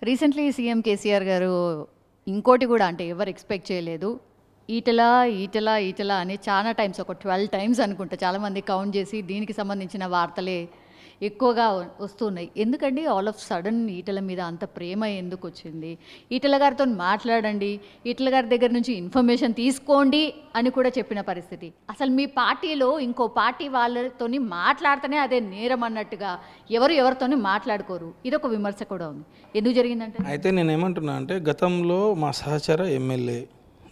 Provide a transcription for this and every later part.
Recently CM KCR గారు ఇంకోటి కూడా అంటే ఎవరు ఎక్స్పెక్ట్ చేయలేదు, ఈటల ఈటల ఈటల అని చాలా టైమ్స్, ఒక 12 టైమ్స్ అనుకుంటా, చాలామంది కౌంట్ చేసి దీనికి సంబంధించిన వార్తలే ఎక్కువగా వస్తున్నాయి. ఎందుకండి ఆల్ ఆఫ్ సడన్ ఈటల మీద అంత ప్రేమ ఎందుకు వచ్చింది? ఈటల గారితో మాట్లాడండి, ఈటల గారి దగ్గర నుంచి ఇన్ఫర్మేషన్ తీసుకోండి అని కూడా చెప్పిన పరిస్థితి. అసలు మీ పార్టీలో ఇంకో పార్టీ వాళ్ళతోని మాట్లాడితేనే అదే నేరం అన్నట్టుగా ఎవరితోని మాట్లాడుకోరు, ఇదొక విమర్శ కూడా ఉంది. ఎందుకు జరిగిందంటే అయితే నేనేమంటున్నా అంటే, గతంలో మా సహచర ఎమ్మెల్యే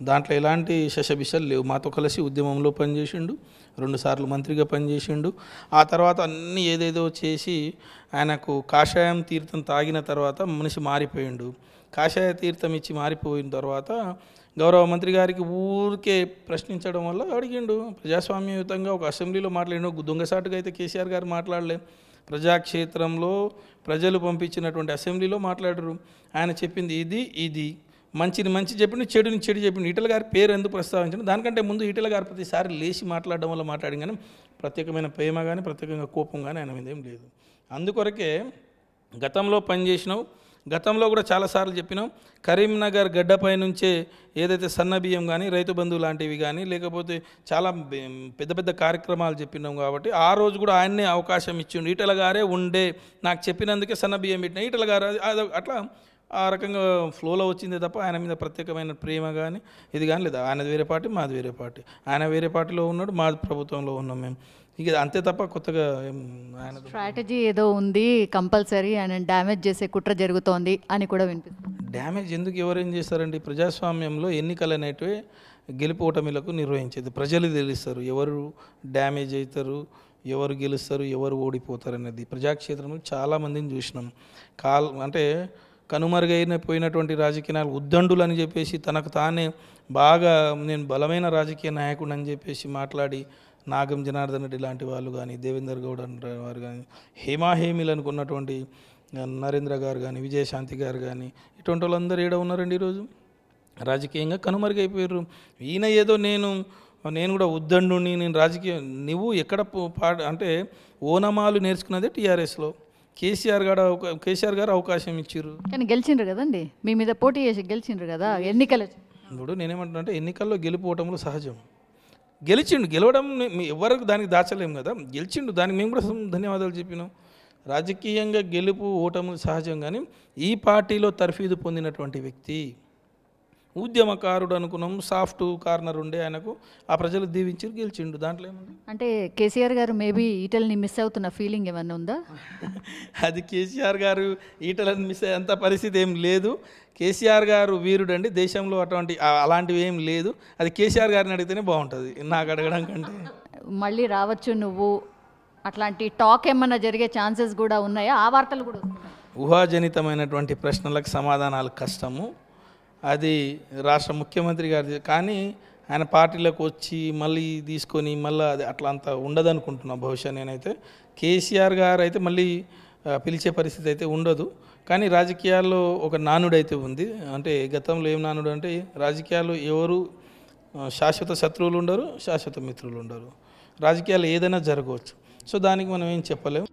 దాంట్లో ఎలాంటి శశబిషలు లేవు. మాతో కలిసి ఉద్యమంలో పనిచేసిండు, 2 సార్లు మంత్రిగా పనిచేసిండు. ఆ తర్వాత అన్నీ ఏదేదో చేసి ఆయనకు కాషాయం తీర్థం తాగిన తర్వాత మనిషి మారిపోయిండు. కాషాయ తీర్థం ఇచ్చి మారిపోయిన తర్వాత గౌరవ మంత్రి గారికి ఊరికే ప్రశ్నించడం వల్ల అడిగిండు. ప్రజాస్వామ్యయుతంగా ఒక అసెంబ్లీలో మాట్లాడిండు. దొంగసాటుగా అయితే కేసీఆర్ గారు మాట్లాడలే. ప్రజాక్షేత్రంలో ప్రజలు పంపించినటువంటి అసెంబ్లీలో మాట్లాడరు. ఆయన చెప్పింది ఇది మంచిని మంచి చెప్పిండు, చెడుని చెడు చెప్పిండు. ఈటల గారి పేరు ఎందుకు ప్రస్తావించండి? దానికంటే ముందు ఈటల గారు ప్రతిసారి లేచి మాట్లాడడం వల్ల మాట్లాడి, కానీ ప్రత్యేకమైన ప్రేమ కానీ ప్రత్యేకంగా కోపం కానీ ఆయన మీద ఏం లేదు. అందుకొరకే గతంలో పనిచేసినావు, గతంలో కూడా చాలాసార్లు చెప్పినాం. కరీంనగర్ గడ్డపై నుంచే ఏదైతే సన్నబియ్యం కానీ రైతు బంధువు లాంటివి కానీ లేకపోతే చాలా పెద్ద పెద్ద కార్యక్రమాలు చెప్పినాం. కాబట్టి ఆ రోజు కూడా ఆయన్నే అవకాశం ఇచ్చిండు. ఈటల గారే ఉండే నాకు చెప్పినందుకే సన్నబియ్యం పెట్టిన ఈటల గారు అట్లా ఆ రకంగా ఫ్లోలో వచ్చిందే తప్ప ఆయన మీద ప్రత్యేకమైన ప్రేమ కానీ ఇది కానీ లేదు. ఆయనది వేరే పార్టీ, మాది వేరే పార్టీ. ఆయన వేరే పార్టీలో ఉన్నాడు, మాది ప్రభుత్వంలో ఉన్నాం మేము. ఇక అంతే తప్ప కొత్తగా ఆయన స్ట్రాటజీ ఏదో ఉంది, కంపల్సరీ ఆయన డ్యామేజ్ చేసే కుట్ర జరుగుతోంది అని కూడా వినిపిస్తుంది. డ్యామేజ్ ఎందుకు ఎవరేం చేస్తారండి? ప్రజాస్వామ్యంలో ఎన్నికలు అనేటివి గెలుపు ఓటమిలకు నిర్వహించేది. ప్రజలు తెలుస్తారు ఎవరు డ్యామేజ్ అవుతారు, ఎవరు గెలుస్తారు, ఎవరు ఓడిపోతారు అనేది. ప్రజాక్షేత్రంలో చాలామందిని చూసినాం. అంటే కనుమరుగైపోయినటువంటి రాజకీయాలు ఉద్దండులు అని చెప్పేసి తనకు తానే బాగా నేను బలమైన రాజకీయ నాయకుడు అని చెప్పేసి మాట్లాడి నాగం జనార్దన్ రెడ్డి లాంటి వాళ్ళు కానీ, దేవేందర్ గౌడ్ వారు కానీ, హేమాహేమిలు అనుకున్నటువంటి నరేంద్ర గారు కానీ, విజయశాంతి గారు కానీ, ఇటువంటి వాళ్ళందరూ ఏడ ఉన్నారండి ఈరోజు? రాజకీయంగా కనుమరుగైపోయారు. ఈయన ఏదో నేను కూడా ఉద్దండుని, నేను రాజకీయం, నువ్వు ఎక్కడ అంటే ఓనమాలు నేర్చుకున్నదే టీఆర్ఎస్లో. కేసీఆర్ గారు అవకాశం ఇచ్చారు, కానీ గెలిచిండ్రు కదండి. మీ మీద పోటీ చేసి గెలిచిండ్రు కదా ఎన్నికలు. ఇప్పుడు నేనేమంటున్నా అంటే, ఎన్నికల్లో గెలుపోవటంలో సహజం. గెలవడం ఎవరికి దానికి దాచలేము కదా. గెలిచిండు, దానికి మేము కూడా ధన్యవాదాలు చెప్పినాం. రాజకీయంగా గెలుపు ఓటములు సహజం. కానీ ఈ పార్టీలో తర్ఫీదు పొందినటువంటి వ్యక్తి ఉద్యమకారుడు అనుకున్నాం. సాఫ్ట్ కార్నర్ ఉండే ఆయనకు ఆ ప్రజలు దీవించి గెలిచిండు. దాంట్లో ఏముంది? అంటే కేసీఆర్ గారు మేబీ ఈటల్ని మిస్ అవుతున్న ఫీలింగ్ ఏమన్నా ఉందా? అది కేసీఆర్ గారు ఈటలని మిస్ అయ్యేంత పరిస్థితి ఏం లేదు. కేసీఆర్ గారు వీరుడు అండి. దేశంలో అలాంటివి ఏం లేదు. అది కేసీఆర్ గారిని అడిగితేనే బాగుంటుంది, నాకు అడగడం కంటే. మళ్ళీ రావచ్చు నువ్వు, అట్లాంటి టాక్ ఏమన్నా జరిగే ఛాన్సెస్ కూడా ఉన్నాయా? ఆ వార్తలు కూడా ఊహాజనితమైనటువంటి ప్రశ్నలకు సమాధానాలు కష్టము. అది రాష్ట్ర ముఖ్యమంత్రి గారి, కానీ ఆయన పార్టీలోకి వచ్చి మళ్ళీ తీసుకొని మళ్ళీ అది అట్లా అంత ఉండదనుకుంటున్నా బహుశా. నేనైతే కేసీఆర్ గారు అయితే మళ్ళీ పిలిచే పరిస్థితి అయితే ఉండదు. కానీ రాజకీయాల్లో ఒక నానుడు అయితే ఉంది. అంటే గతంలో ఏం నానుడు అంటే, రాజకీయాల్లో ఎవరు శాశ్వత శత్రువులు ఉండరు, శాశ్వత మిత్రులు ఉండరు. రాజకీయాలు ఏదైనా జరగవచ్చు. సో దానికి మనం ఏం చెప్పలేము.